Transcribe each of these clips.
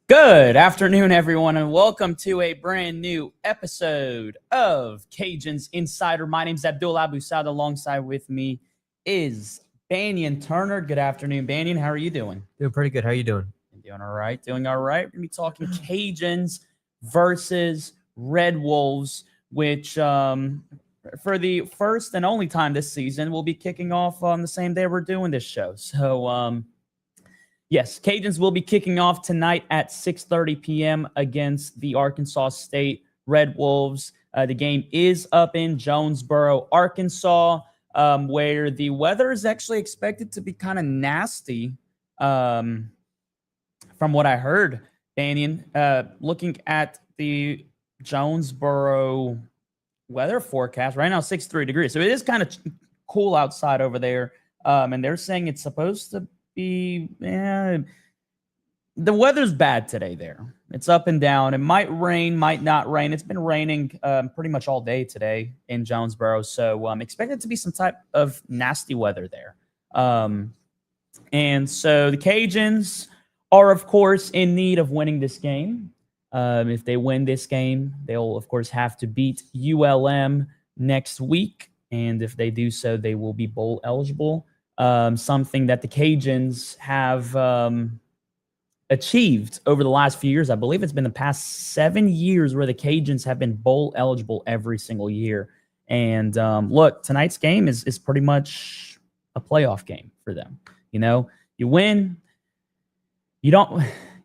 Good afternoon, everyone, and welcome to a brand new episode of Cajuns Insider. My name's Abdul Abusada. Alongside with me is Banyan Turner. Good afternoon, Banyan. How are you doing? Doing pretty good. How you doing? Doing all right. Doing all right. We're going to be talking Cajuns versus Red Wolves, which for the first and only time this season, we'll be kicking off on the same day we're doing this show. So, yes, Cajuns will be kicking off tonight at 6:30 p.m. against the Arkansas State Red Wolves. The game is up in Jonesboro, Arkansas, where the weather is actually expected to be kind of nasty, from what I heard. Banyan, looking at the Jonesboro weather forecast right now, 63 degrees. So it is kind of cool outside over there, and they're saying it's supposed to be the weather's bad today there. It's up and down. It might rain, might not rain. It's been raining pretty much all day today in Jonesboro, so expect it to be some type of nasty weather there. And so the Cajuns are, of course, in need of winning this game. If they win this game, they'll, of course, have to beat ULM next week, and if they do so, they will be bowl eligible. Something that the Cajuns have achieved over the last few years. I believe it's been the past 7 years where the Cajuns have been bowl eligible every single year. And look, tonight's game is pretty much a playoff game for them. You know, you win, you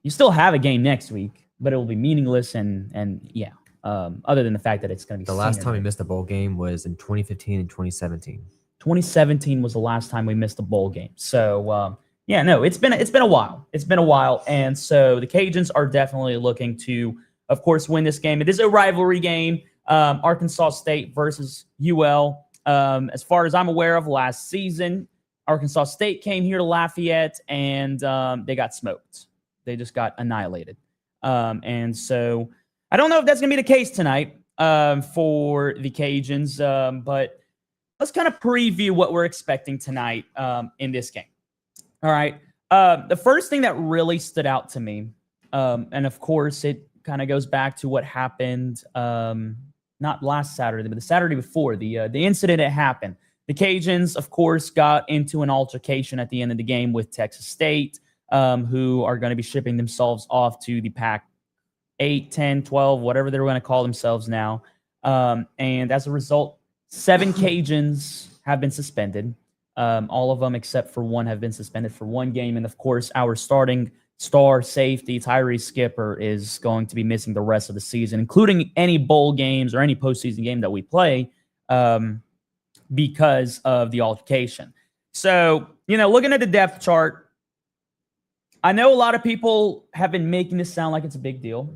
still have a game next week, but it will be meaningless. And yeah, other than the fact that it's going to be the last time we missed a bowl game was in 2015 and 2017. 2017 was the last time we missed a bowl game. So, yeah, no, it's been a while. It's been a while. And so the Cajuns are definitely looking to, of course, win this game. It is a rivalry game, Arkansas State versus UL. As far as I'm aware of, last season, Arkansas State came here to Lafayette, and they got smoked. They just got annihilated. And so I don't know if that's going to be the case tonight for the Cajuns, but let's kind of preview what we're expecting tonight in this game. All right. The first thing that really stood out to me, and of course, it kind of goes back to what happened not last Saturday, but the Saturday before, the incident that happened. The Cajuns, of course, got into an altercation at the end of the game with Texas State, who are going to be shipping themselves off to the Pac 8, 10, 12, whatever they're going to call themselves now. And as a result, 7 Cajuns have been suspended. All of them except for one have been suspended for one game. And, of course, our starting star safety, Tyree Skipper, is going to be missing the rest of the season, including any bowl games or any postseason game that we play because of the altercation. So, looking at the depth chart, I know a lot of people have been making this sound like it's a big deal.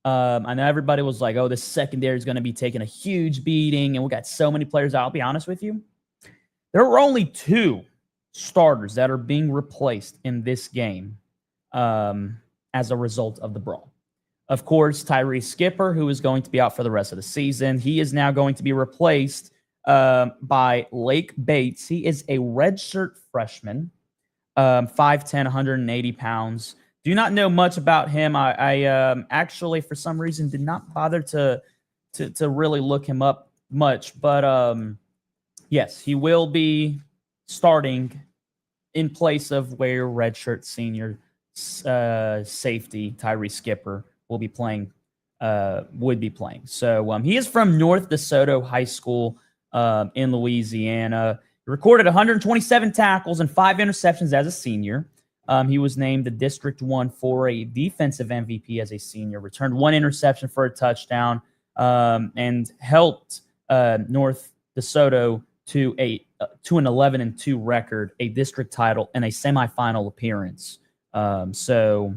I know everybody was like, oh, the secondary is going to be taking a huge beating, and we got so many players out. I'll be honest with you. There were only 2 starters that are being replaced in this game as a result of the brawl. Of course, Tyree Skipper, who is going to be out for the rest of the season, he is now going to be replaced by Lake Bates. He is a redshirt freshman, 5'10", 180 pounds. Do not know much about him. I actually, for some reason, did not bother to really look him up much. But yes, he will be starting in place of where redshirt senior safety Tyree Skipper will be playing. Would be playing. So he is from North DeSoto High School in Louisiana. He recorded 127 tackles and 5 interceptions as a senior. He was named the District 1 4A defensive MVP as a senior, returned 1 interception for a touchdown, and helped North DeSoto to an 11-2 record, a district title, and a semifinal appearance. So,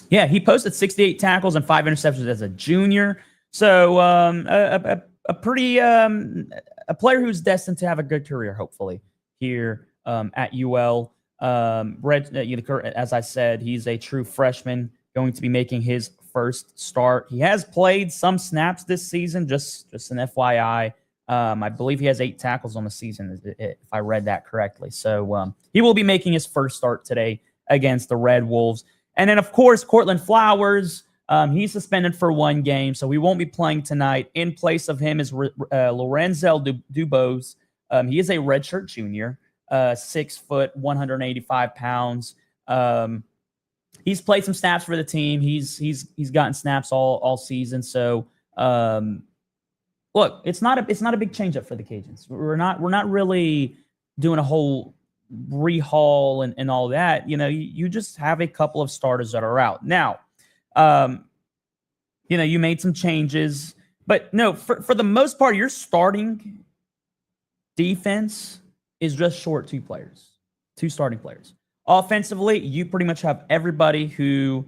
yeah, he posted 68 tackles and 5 interceptions as a junior. So, a pretty a player who's destined to have a good career, hopefully, here at UL. As I said, he's a true freshman, going to be making his first start. He has played some snaps this season, just an FYI. I believe he has 8 tackles on the season, if I read that correctly. So he will be making his first start today against the Red Wolves. And then, of course, Cortland Flowers, he's suspended for 1 game, so he won't be playing tonight. In place of him is Lorenzo Dubose. He is a redshirt junior, 6 foot, 185 pounds. He's played some snaps for the team. He's gotten snaps all season. So look, it's not a big change up for the Cajuns. We're not really doing a whole rehaul and all that. You just have a couple of starters that are out now. You made some changes, but no, for the most part, your starting defense is just short 2 starting players. Offensively, you pretty much have everybody who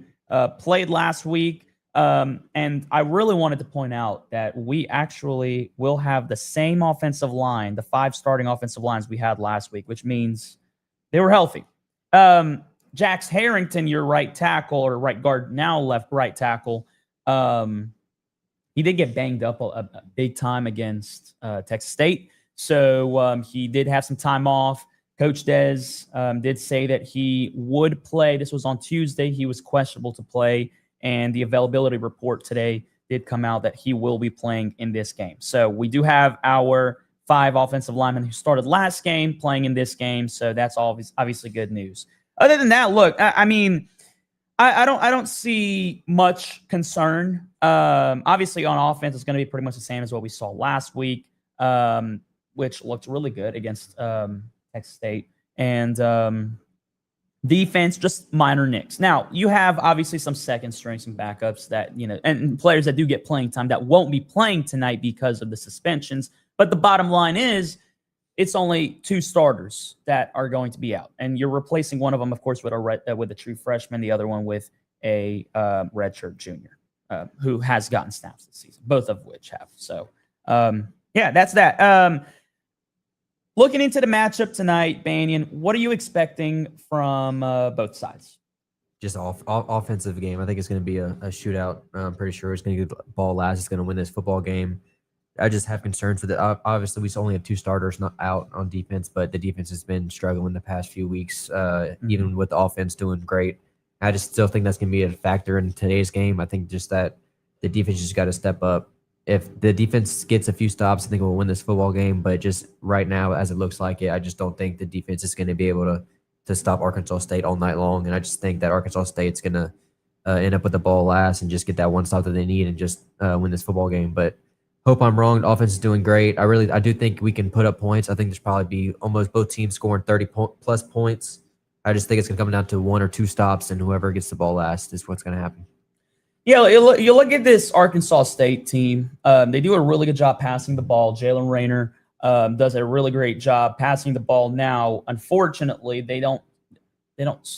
played last week. And I really wanted to point out that we actually will have the same offensive line, the 5 starting offensive lines we had last week, which means they were healthy. Jax Harrington, your right tackle or right guard, now left right tackle. He did get banged up a big time against Texas State. So he did have some time off. Coach Dez did say that he would play. This was on Tuesday. He was questionable to play. And the availability report today did come out that he will be playing in this game. So we do have our 5 offensive linemen who started last game playing in this game. So that's obviously good news. Other than that, look, I don't see much concern. Obviously, on offense, it's going to be pretty much the same as what we saw last week, which looked really good against Texas State. And defense, just minor nicks. Now, you have obviously some second string, some backups that, and players that do get playing time that won't be playing tonight because of the suspensions. But the bottom line is it's only 2 starters that are going to be out. And you're replacing one of them, of course, with a true freshman, the other one with a redshirt junior who has gotten snaps this season, both of which have. So, yeah, that's that. Looking into the matchup tonight, Banyan, what are you expecting from both sides? Just offensive game. I think it's going to be a shootout. I'm pretty sure it's going to get the ball last. It's going to win this football game. I just have concerns with it. Obviously, we only have 2 starters not out on defense, but the defense has been struggling the past few weeks, even with the offense doing great. I just still think that's going to be a factor in today's game. I think just that the defense just got to step up. If the defense gets a few stops, I think we'll win this football game. But just right now, as it looks like it, I just don't think the defense is going to be able to stop Arkansas State all night long. And I just think that Arkansas State's going to end up with the ball last and just get that one stop that they need and just win this football game. But hope I'm wrong. The offense is doing great. I do think we can put up points. I think there's probably be almost both teams scoring 30-plus points. I just think it's going to come down to 1 or 2 stops, and whoever gets the ball last is what's going to happen. Yeah, you look at this Arkansas State team. They do a really good job passing the ball. Jalen Rayner does a really great job passing the ball. Now, unfortunately, they don't.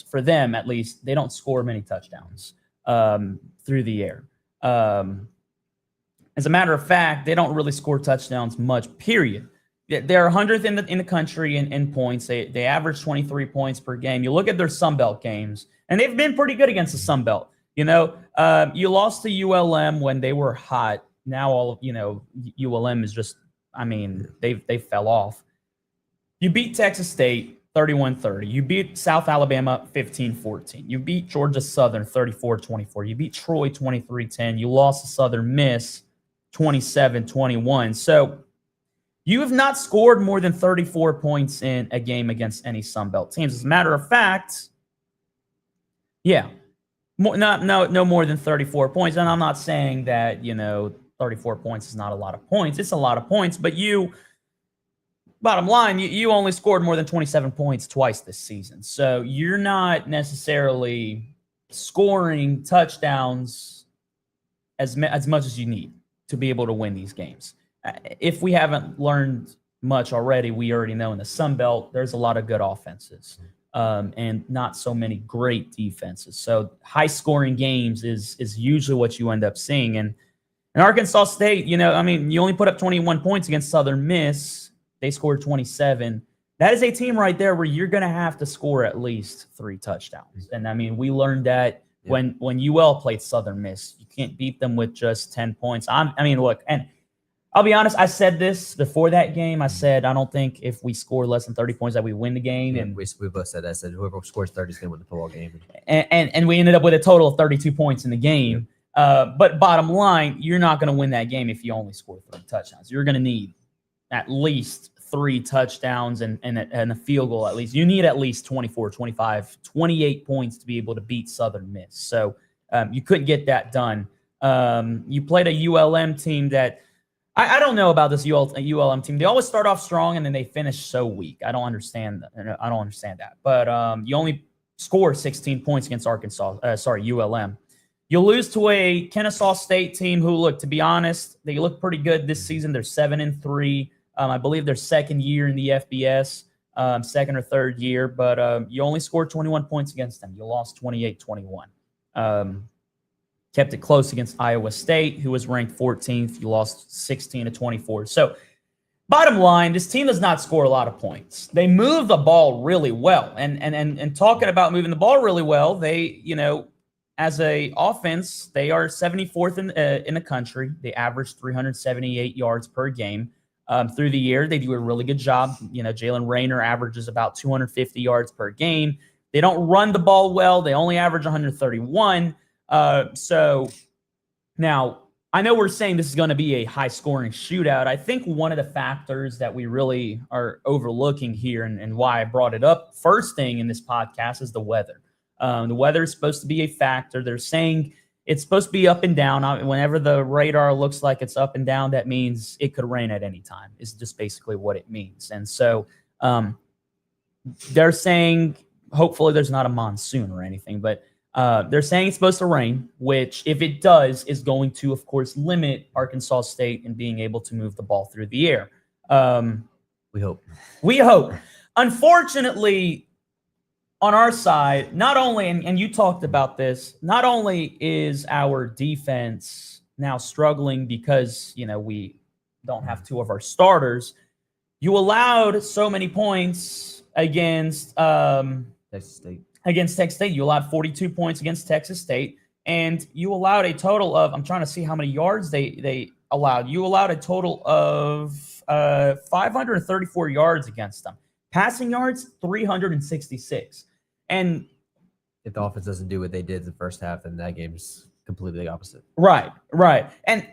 For them at least, they don't score many touchdowns through the air. As a matter of fact, they don't really score touchdowns much. Period. They're 100th in the country in points. They average 23 points per game. You look at their Sun Belt games, and they've been pretty good against the Sun Belt. You lost to ULM when they were hot. Now ULM is just, they fell off. You beat Texas State 31-30. You beat South Alabama 15-14. You beat Georgia Southern 34-24. You beat Troy 23-10. You lost to Southern Miss 27-21. So you have not scored more than 34 points in a game against any Sun Belt teams. As a matter of fact, yeah. No more than 34 points. And I'm not saying that, 34 points is not a lot of points. It's a lot of points. But bottom line, you only scored more than 27 points twice this season. So you're not necessarily scoring touchdowns as much as you need to be able to win these games. If we haven't learned much already, we already know in the Sun Belt, there's a lot of good offenses. And not so many great defenses. So high-scoring games is usually what you end up seeing. And in Arkansas State, you only put up 21 points against Southern Miss. They scored 27. That is a team right there where you're going to have to score at least 3 touchdowns. And, we learned that when UL played Southern Miss. You can't beat them with just 10 points. Look, and I'll be honest. I said this before that game. I said I don't think if we score less than 30 points that we win the game. Yeah, and we both said that. I said whoever scores 30 is going to win the football game. And we ended up with a total of 32 points in the game. But bottom line, you're not going to win that game if you only score 3 touchdowns. You're going to need at least 3 touchdowns and a field goal at least. You need at least 24, 25, 28 points to be able to beat Southern Miss. So you couldn't get that done. You played a ULM team that I don't know about this ULM team. They always start off strong and then they finish so weak. I don't understand that. But you only score 16 points against ULM. You'll lose to a Kennesaw State team who, look, to be honest, they look pretty good this season. They're 7-3. I believe their second year in the FBS, second or third year. But you only scored 21 points against them. You lost 28-21. Kept it close against Iowa State, who was ranked 14th. You lost 16-24. So bottom line, this team does not score a lot of points. They move the ball really well. And talking about moving the ball really well, they, as a offense, they are 74th in the country. They average 378 yards per game. Through the year, they do a really good job. Jalen Rayner averages about 250 yards per game. They don't run the ball well. They only average 131. So now I know we're saying this is going to be a high-scoring shootout. I think one of the factors that we really are overlooking here and why I brought it up first thing in this podcast is the weather. The weather is supposed to be a factor. They're saying it's supposed to be up and down. Whenever the radar looks like it's up and down, that means it could rain at any time. It's just basically what it means. And so they're saying hopefully there's not a monsoon or anything, but they're saying it's supposed to rain, which if it does is going to, of course, limit Arkansas State in being able to move the ball through the air. We hope. We hope. Unfortunately, on our side, not only, and you talked about this, not only is our defense now struggling because, we don't have 2 of our starters, you allowed so many points against Texas State. Against Texas State. You allowed 42 points against Texas State, and you allowed a total of, I'm trying to see how many yards they allowed. You allowed a total of 534 yards against them. Passing yards, 366. And if the offense doesn't do what they did in the first half, then that game's completely the opposite. Right. And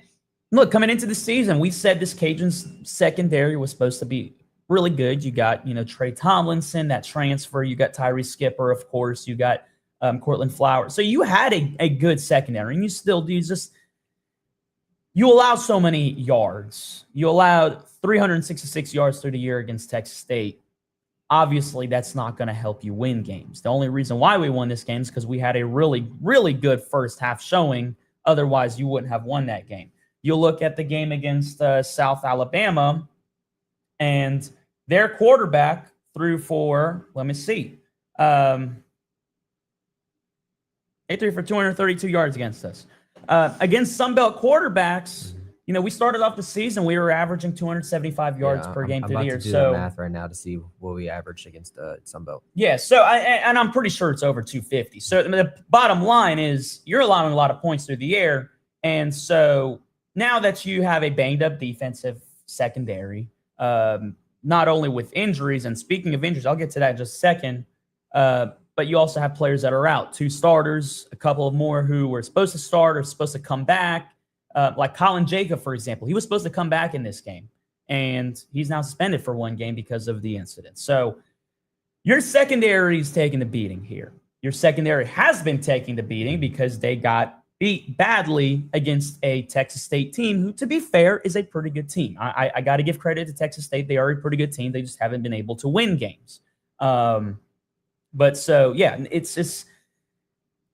look, coming into the season, we said this Cajuns secondary was supposed to be really good. You got, Trey Tomlinson, that transfer. You got Tyree Skipper, of course. You got Cortland Flowers. So you had a good secondary, and you still do. You allowed so many yards. You allowed 366 yards through the year against Texas State. Obviously, that's not going to help you win games. The only reason why we won this game is because we had a really, really good first half showing. Otherwise, you wouldn't have won that game. You'll look at the game against South Alabama, and their quarterback threw for, let me see, they threw for 232 yards against us. Against Sunbelt quarterbacks, we started off the season, we were averaging 275 yards per game through the year. I'm about to do the math right now to see what we averaged against Sunbelt. Yeah, so I'm pretty sure it's over 250. So the bottom line is you're allowing a lot of points through the air, and so now that you have a banged-up defensive secondary, not only with injuries, and speaking of injuries, I'll get to that in just a second, but you also have players that are out. 2 starters, a couple of more who were supposed to start or supposed to come back. Like Colin Jacob, for example. He was supposed to come back in this game, and he's now suspended for 1 game because of the incident. So your secondary is taking the beating here. Your secondary has been taking the beating because they got beat badly against a Texas State team who, to be fair, is a pretty good team. I got to give credit to Texas State. They are a pretty good team. They just haven't been able to win games. But so, yeah, it's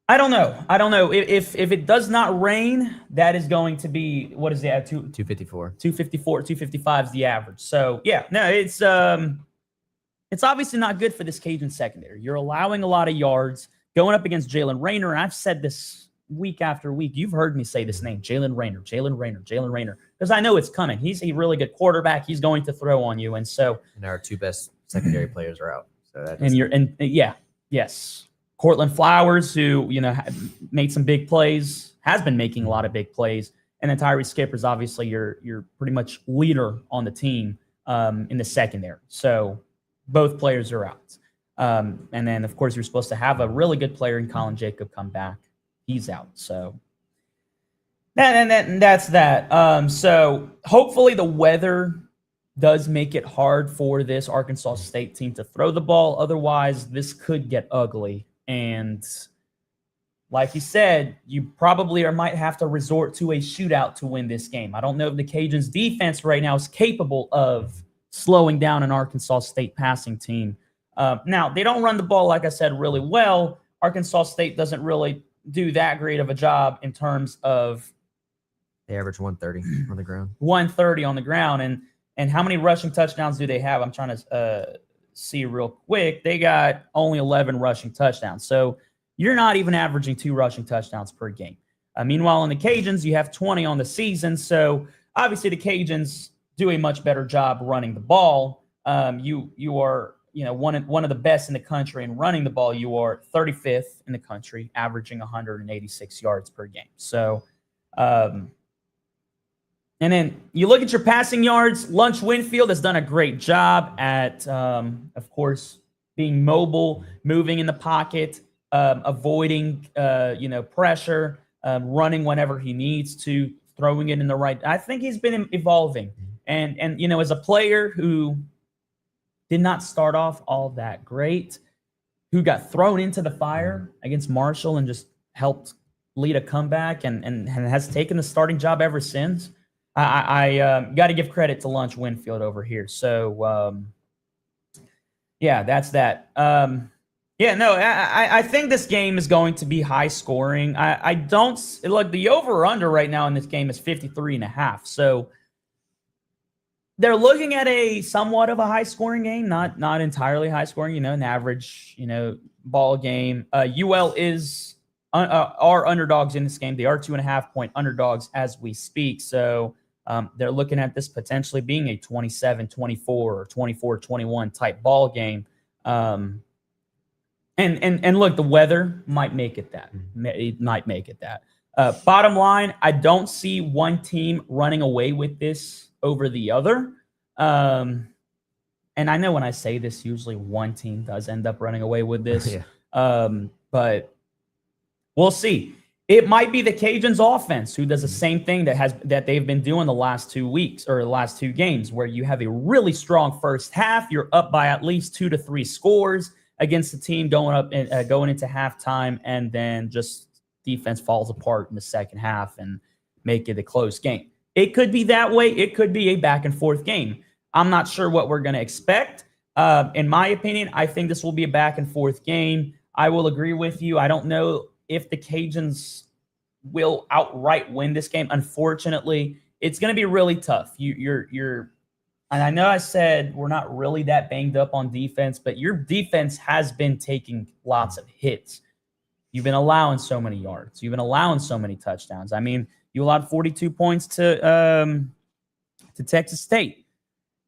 I don't know. If it does not rain, that is going to be, what is that? 254. 255 is the average. So, yeah, no, it's obviously not good for this Cajun secondary. You're allowing a lot of yards going up against Jalen Rayner. And I've said this week after week. You've heard me say this name, Jalen Rayner, because I know it's coming. He's a really good quarterback. He's going to throw on you. And so, and our 2 best secondary players are out. So that yes. Cortland Flowers, who, made some big plays, has been making a lot of big plays. And then Tyree Skipper's obviously your pretty much leader on the team in the secondary. So both players are out. And then, of course, you're supposed to have a really good player in Colin Jacob come back. He's out. So that's that. So hopefully the weather does make it hard for this Arkansas State team to throw the ball. Otherwise, this could get ugly. And like you said, you probably might have to resort to a shootout to win this game. I don't know if the Cajuns defense right now is capable of slowing down an Arkansas State passing team. Now, they don't run the ball, like I said, really well. Arkansas State doesn't really do that great of a job in terms of they average 130 on the ground. 130 on the ground. And how many rushing touchdowns do they have? I'm trying to see real quick. They got only 11 rushing touchdowns. So you're not even averaging 2 rushing touchdowns per game. Meanwhile, in the Cajuns, you have 20 on the season. So obviously the Cajuns do a much better job running the ball. You are one of the best in the country in running the ball. You are 35th in the country, averaging 186 yards per game. So, and then you look at your passing yards. Lunch Winfield has done a great job at, of course, being mobile, moving in the pocket, avoiding, pressure, running whenever he needs to, throwing it in the right. I think he's been evolving. And as a player who did not start off all that great, who got thrown into the fire against Marshall and just helped lead a comeback and has taken the starting job ever since, I got to give credit to Lunch Winfield over here. So, that's that. I think this game is going to be high scoring. I don't look, the over under right now in this game is 53.5. So they're looking at a somewhat of a high scoring game, not entirely high scoring, an average, ball game. UL are underdogs in this game. They are 2.5-point underdogs as we speak. So they're looking at this potentially being a 27-24 or 24-21 type ball game. And look, the weather might make it that. It might make it that. Bottom line, I don't see one team running away with this over the other. And I know when I say this, usually one team does end up running away with this. But we'll see. It might be the Cajuns offense who does the same thing that they've been doing the last 2 weeks or the last 2 games, where you have a really strong first half. You're up by at least 2 to 3 scores against the team going into halftime, and then just defense falls apart in the second half and make it a close game. It could be that way. It could be a back and forth game. I'm not sure what we're going to expect. In my opinion, I think this will be a back and forth game. I will agree with you. I don't know if the Cajuns will outright win this game. Unfortunately, it's going to be really tough. And I know I said we're not really that banged up on defense, but your defense has been taking lots of hits. You've been allowing so many yards. You've been allowing so many touchdowns. I mean, you allowed 42 points to Texas State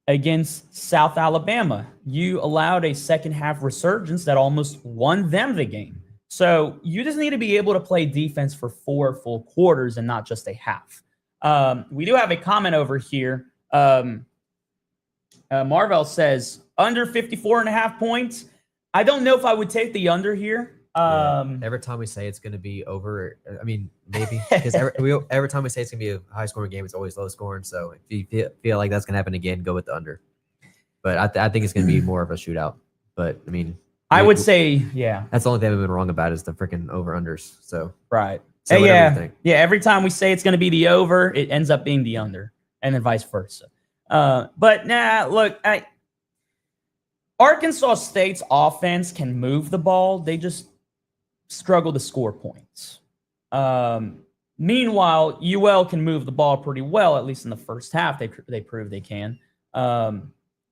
against South Alabama. You allowed a second half resurgence that almost won them the game. So you just need to be able to play defense for 4 full quarters and not just a half. We do have a comment over here. Marvell says, under 54.5 points. I don't know if I would take the under here. Every time we say it's going to be over, I mean, maybe. Because every time we say it's going to be a high-scoring game, it's always low-scoring. So if you feel like that's going to happen again, go with the under. But I think it's going to be more of a shootout. But, I mean, I would say, yeah. That's the only thing I've been wrong about is the freaking over-unders. So right. So yeah. Every time we say it's going to be the over, it ends up being the under, and then vice versa. But look, Arkansas State's offense can move the ball. They just struggle to score points. Meanwhile, UL can move the ball pretty well, at least in the first half. They prove they can.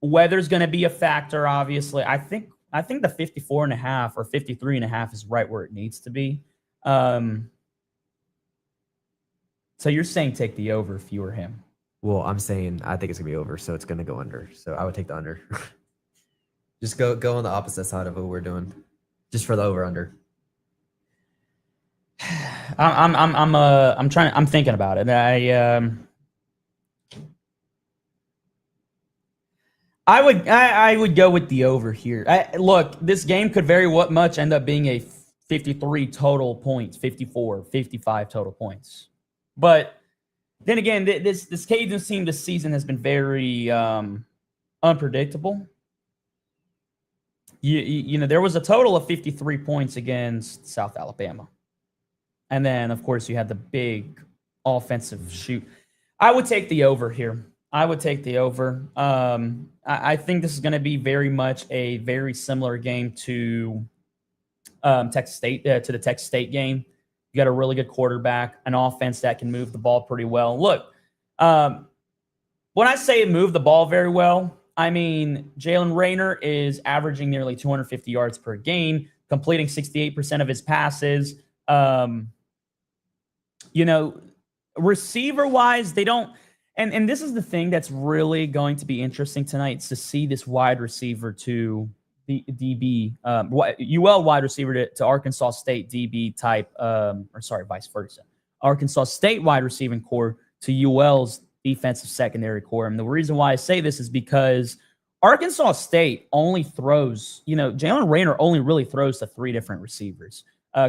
Weather's going to be a factor, obviously. I think the 54.5 or 53.5 is right where it needs to be. So you're saying take the over if you were him? Well, I'm saying I think it's going to be over, so it's going to go under. So I would take the under. Just go on the opposite side of what we're doing, just for the over-under. I'm thinking about it. I would go with the over here. Look, this game could very much end up being a 53 total points, 54, 55 total points. But then again, this Cajuns team this season has been very unpredictable. You know, there was a total of 53 points against South Alabama. And then, of course, you had the big offensive shoot. I would take the over here. I would take the over. I think this is going to be very much a very similar game to Texas State, to the Texas State game. You got a really good quarterback, an offense that can move the ball pretty well. Look, when I say move the ball very well, I mean Jalen Rayner is averaging nearly 250 yards per game, completing 68% of his passes. You know, receiver-wise, they don't – and this is the thing that's really going to be interesting tonight, is to see this wide receiver to the DB, UL wide receiver to Arkansas State DB type, vice versa. Arkansas State wide receiving core to UL's defensive secondary core. And the reason why I say this is because Arkansas State only throws, you know, Jalen Rayner only really throws to three different receivers.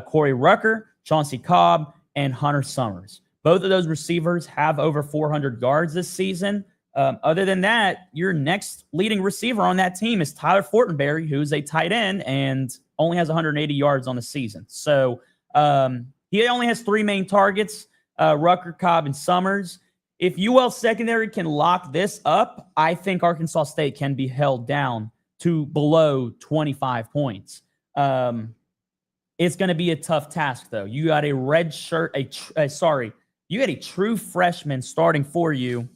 Corey Rucker, Chauncey Cobb, and Hunter Summers. Both of those receivers have over 400 yards this season. Other than that, your next leading receiver on that team is Tyler Fortenberry, who's a tight end and only has 180 yards on the season. So he only has three main targets, Rucker, Cobb, and Summers. If UL secondary can lock this up, I think Arkansas State can be held down to below 25 points. It's going to be a tough task, though. You got a red shirt, you got a true freshman starting for you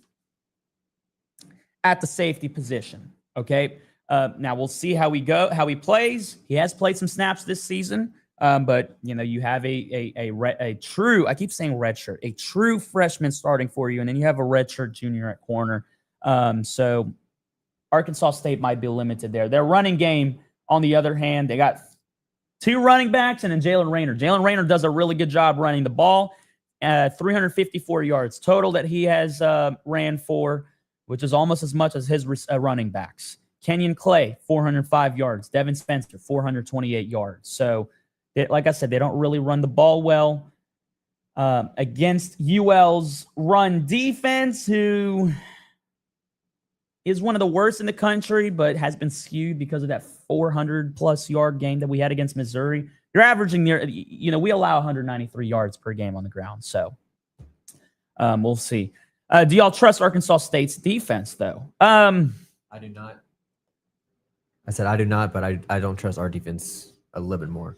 at the safety position. Okay. Now we'll see how he plays. He has played some snaps this season, but you know you have a true. I keep saying red shirt, a true freshman starting for you, and then you have a red shirt junior at corner. So Arkansas State might be limited there. Their running game, on the other hand, they got two running backs and then Jalen Rayner. Jalen Rayner does a really good job running the ball. 354 yards total that he has ran for, which is almost as much as his running backs. Kenyon Clay, 405 yards. Devin Spencer, 428 yards. So, like I said, they don't really run the ball well. Against UL's run defense, who is one of the worst in the country, but has been skewed because of that 400-plus yard game that we had against Missouri. You're averaging we allow 193 yards per game on the ground. So we'll see. Do y'all trust Arkansas State's defense, though? I do not. I said I do not, but I don't trust our defense a little bit more.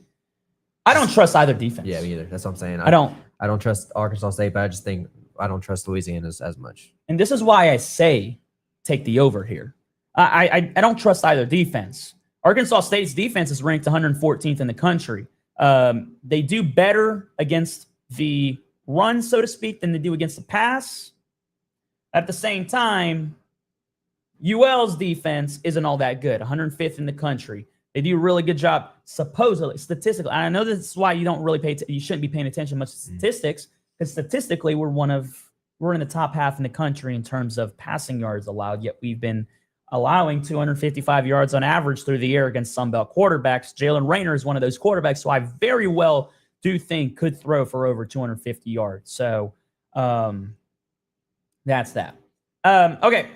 I don't trust either defense. Yeah, me either. That's what I'm saying. I don't trust Arkansas State, but I just think I don't trust Louisiana as much. And this is why I say take the over here. I don't trust either defense. Arkansas State's defense is ranked 114th in the country. They do better against the run, so to speak, than they do against the pass. At the same time, UL's defense isn't all that good, 105th in the country. They do a really good job, supposedly, statistically. And I know this is why you don't really you shouldn't be paying attention much to statistics, because statistically we're in the top half in the country in terms of passing yards allowed, yet we've been allowing 255 yards on average through the air against Sunbelt quarterbacks. Jalen Rayner is one of those quarterbacks who I very well do think could throw for over 250 yards. So that's that. Okay.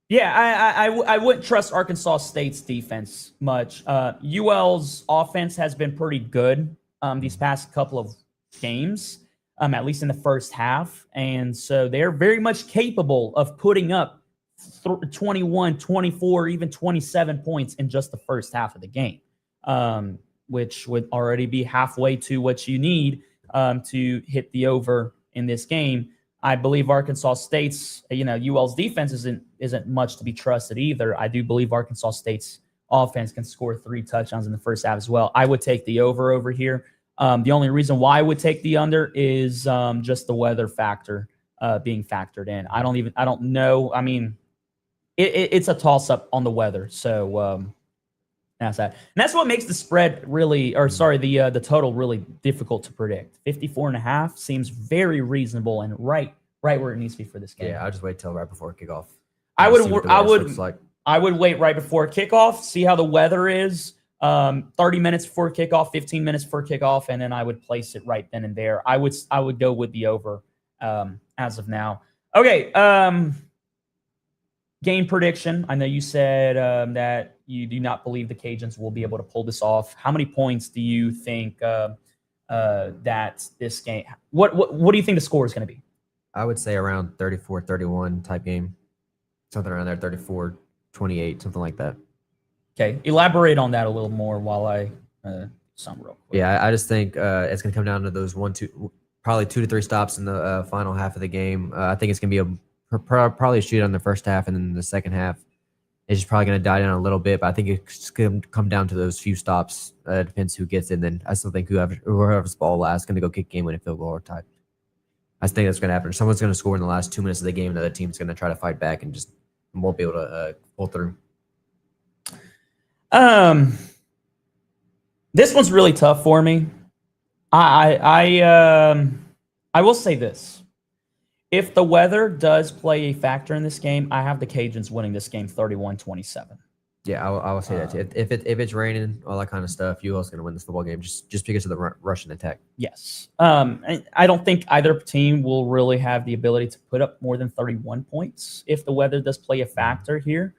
Yeah, I wouldn't trust Arkansas State's defense much. UL's offense has been pretty good these past couple of games, at least in the first half. And so they're very much capable of putting up 21, 24, even 27 points in just the first half of the game, which would already be halfway to what you need to hit the over in this game. I believe Arkansas State's, UL's defense isn't much to be trusted either. I do believe Arkansas State's offense can score 3 touchdowns in the first half as well. I would take the over here. The only reason why I would take the under is just the weather factor being factored in. I don't know. I mean, it's a toss-up on the weather. So That's that. And that's what makes the spread really, or sorry, the total really difficult to predict. 54.5 seems very reasonable and right where it needs to be for this game. Yeah, I'll just wait till right before kickoff. I would Like. I would wait right before kickoff, see how the weather is. 30 minutes before kickoff, 15 minutes before kickoff, and then I would place it right then and there. I would go with the over as of now. Okay, game prediction. I know you said that you do not believe the Cajuns will be able to pull this off. How many points do you think that this game? What do you think the score is going to be? I would say around 34-31 type game, something around there, 34-28, something like that. Okay, elaborate on that a little more while I sum real quick. Yeah, I just think it's going to come down to those probably 2 to 3 stops in the final half of the game. I think it's going to be probably a shootout in the first half, and then the second half is just probably going to die down a little bit. But I think it's going to come down to those few stops. It depends who gets it. And then I still think whoever's ball last is going to go kick game-winning field goal or tie. I think that's going to happen. Someone's going to score in the last 2 minutes of the game, and the other team's going to try to fight back and just won't be able to pull through. This one's really tough for me. I will say this. If the weather does play a factor in this game, I have the Cajuns winning this game 31-27. Yeah, I will say that too. If it's raining, all that kind of stuff, you also going to win this football game just because of the Russian attack. Yes. I don't think either team will really have the ability to put up more than 31 points if the weather does play a factor here.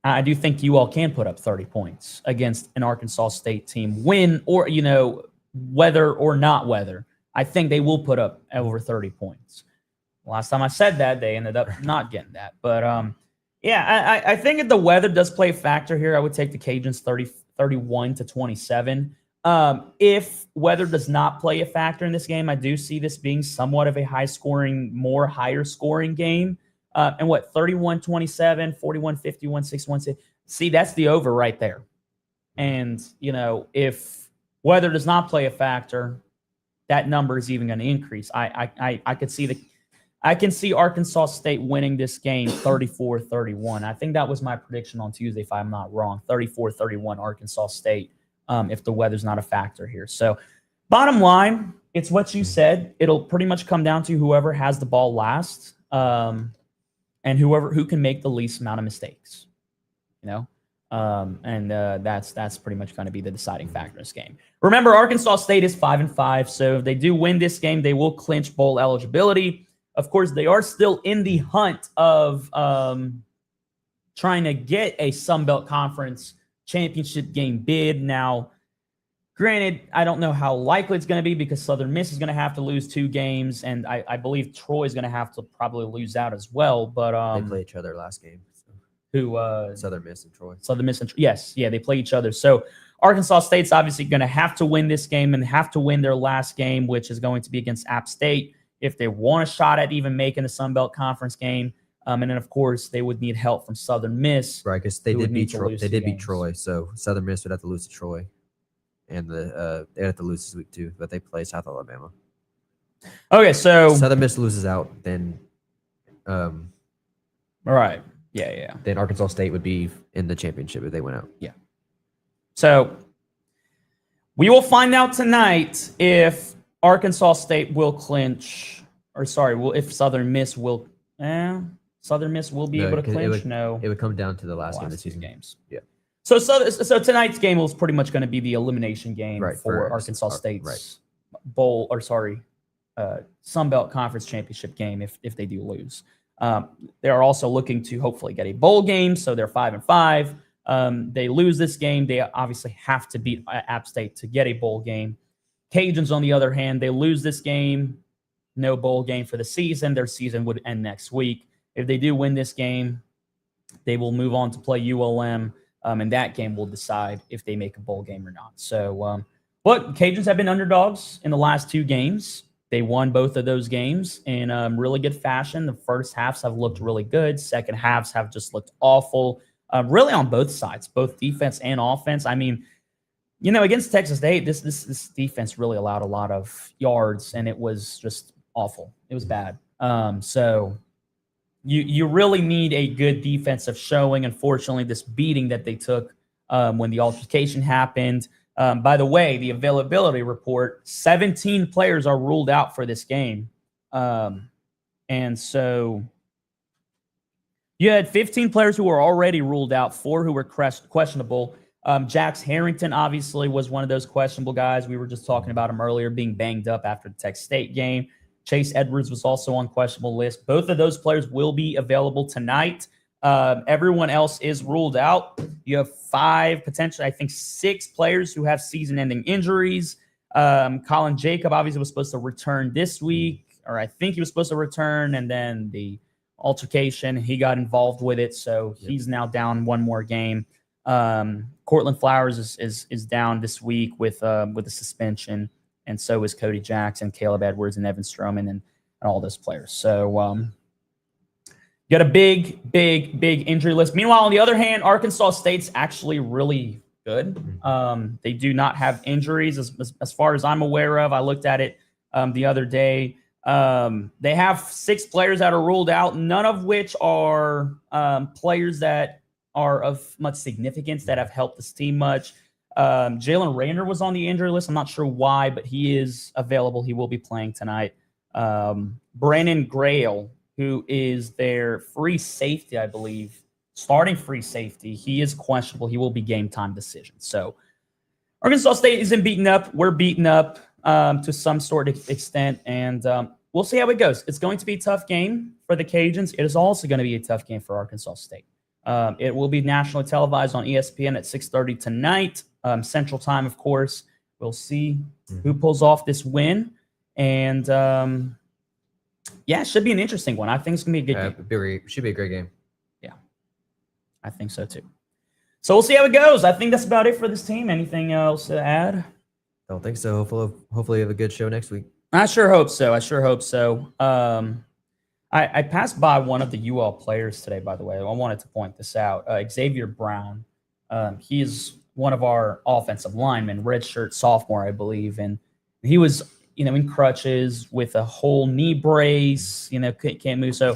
I do think you all can put up 30 points against an Arkansas State team, win or, weather or not weather. I think they will put up over 30 points. Last time I said that, they ended up not getting that. But, I think if the weather does play a factor here, I would take the Cajuns 31-27. If weather does not play a factor in this game, I do see this being somewhat of a higher scoring game. And 31-27, 41-51, 61-6. See, that's the over right there. And, if weather does not play a factor, that number is even going to increase. I can see Arkansas State winning this game 34-31. I think that was my prediction on Tuesday, if I'm not wrong. 34-31 Arkansas State, if the weather's not a factor here. So, bottom line, it's what you said. It'll pretty much come down to whoever has the ball last. And who can make the least amount of mistakes, that's pretty much going to be the deciding factor in this game. Remember, Arkansas State is 5-5, so if they do win this game, they will clinch bowl eligibility. Of course, they are still in the hunt of trying to get a Sun Belt Conference championship game bid. Now, granted, I don't know how likely it's going to be because Southern Miss is going to have to lose 2 games, and I believe Troy is going to have to probably lose out as well. But they play each other last game. So. Who? Southern Miss and Troy. Southern Miss and yes, they play each other. So Arkansas State's obviously going to have to win this game and have to win their last game, which is going to be against App State, if they want a shot at even making the Sun Belt Conference game. And then, of course, they would need help from Southern Miss. Right, because they did beat Troy. They did beat Troy, so Southern Miss would have to lose to Troy. And they have to lose this week too, but they play South Alabama. Okay, so Southern Miss loses out, then all right. Yeah. Then Arkansas State would be in the championship if they went out. Yeah. So we will find out tonight if Arkansas State will clinch, if Southern Miss will be able to clinch. It would come down to the last game of the season. Games. Yeah. So tonight's game was pretty much going to be the elimination game for Arkansas State's Sun Belt Conference Championship game if they do lose. They are also looking to hopefully get a bowl game, so they're 5-5. They lose this game, they obviously have to beat App State to get a bowl game. Cajuns, on the other hand, they lose this game, no bowl game for the season. Their season would end next week. If they do win this game, they will move on to play ULM. And that game will decide if they make a bowl game or not. So, Cajuns have been underdogs in the last 2 games. They won both of those games in really good fashion. The first halves have looked really good. Second halves have just looked awful, really on both sides, both defense and offense. I mean, against Texas State, this defense really allowed a lot of yards, and it was just awful. It was bad. So you really need a good defensive showing. Unfortunately, this beating that they took when the altercation happened. By the way, the availability report, 17 players are ruled out for this game. And so you had 15 players who were already ruled out, 4 who were questionable. Jax Harrington obviously was one of those questionable guys. We were just talking about him earlier, being banged up after the Texas State game. Chase Edwards was also on questionable list. Both of those players will be available tonight. Everyone else is ruled out. You have 5, potentially, I think 6 players who have season-ending injuries. Colin Jacob obviously was supposed to return this week, or I think he was supposed to return, and then the altercation, he got involved with it, so he's now down 1 more game. Cortland Flowers is down this week with a suspension, and so is Cody Jackson, Caleb Edwards, and Evan Stroman, and all those players. So you got a big injury list. Meanwhile, on the other hand, Arkansas State's actually really good. They do not have injuries as far as I'm aware of. I looked at it the other day. They have 6 players that are ruled out, none of which are players that are of much significance that have helped this team much. Jalen Rayner was on the injury list. I'm not sure why, but he is available. He will be playing tonight. Brandon Grail, who is their free safety, I believe, starting free safety, he is questionable. He will be game time decision. So Arkansas State isn't beaten up. We're beaten up to some sort of extent, and we'll see how it goes. It's going to be a tough game for the Cajuns. It is also going to be a tough game for Arkansas State. It will be nationally televised on ESPN at 6:30 tonight, Central Time, of course. We'll see who pulls off this win. And, yeah, it should be an interesting one. I think it's going to be a good game. Should be a great game. Yeah, I think so, too. So we'll see how it goes. I think that's about it for this team. Anything else to add? Don't think so. Hopefully you have a good show next week. I sure hope so. I passed by one of the UL players today, by the way. I wanted to point this out. Xavier Brown. He is one of our offensive linemen, redshirt sophomore, I believe. And he was, in crutches with a whole knee brace, can't move. So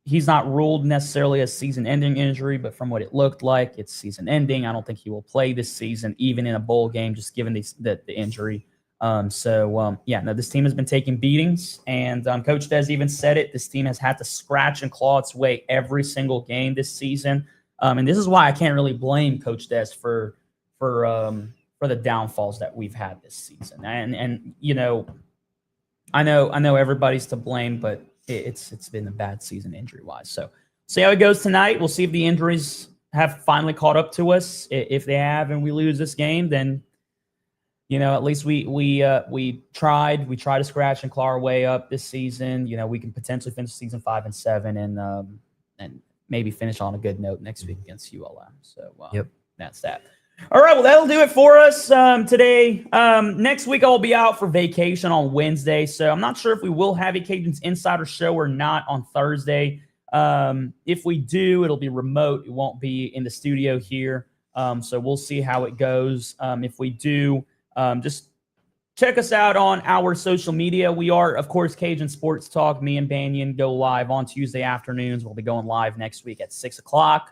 he's not ruled necessarily as season-ending injury, but from what it looked like, it's season-ending. I don't think he will play this season, even in a bowl game, just given the injury. This team has been taking beatings, and Coach Des even said it. This team has had to scratch and claw its way every single game this season, and this is why I can't really blame Coach Des for the downfalls that we've had this season. And I know everybody's to blame, but it's been a bad season injury-wise. So see how it goes tonight. We'll see if the injuries have finally caught up to us. If they have, and we lose this game, then at least we tried to scratch and claw our way up this season. We can potentially finish season 5-7 and maybe finish on a good note next week against ULM. So that's that. All right, well, that'll do it for us today. Next week I'll be out for vacation on Wednesday, so I'm not sure if we will have a Cajuns Insider show or not on Thursday. If we do, it'll be remote. It won't be in the studio here. So we'll see how it goes. If we do, just check us out on our social media. We are, of course, Cajun Sports Talk. Me and Banyan go live on Tuesday afternoons. We'll be going live next week at 6 o'clock,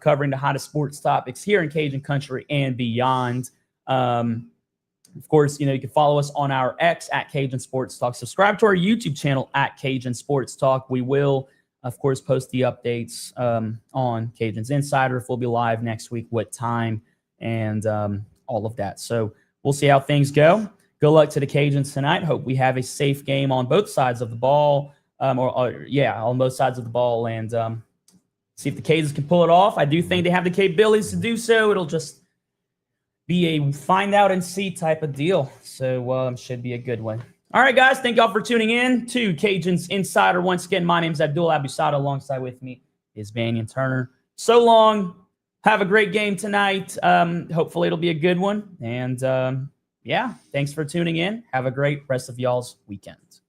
covering the hottest sports topics here in Cajun country and beyond. Of course, you can follow us on our X at Cajun Sports Talk. Subscribe to our YouTube channel at Cajun Sports Talk. We will, of course, post the updates on Cajuns Insider if we'll be live next week, what time, and all of that. So we'll see how things go. Good luck to the Cajuns tonight. Hope we have a safe game on both sides of the ball, on both sides of the ball, and see if the Cajuns can pull it off. I do think they have the capabilities to do so. It'll just be a find out and see type of deal. So should be a good one. All right, guys. Thank y'all for tuning in to Cajuns Insider. Once again, my name is Abdul. Abusada. Alongside with me is Banyan Turner. So long. Have a great game tonight. Hopefully it'll be a good one. And thanks for tuning in. Have a great rest of y'all's weekend.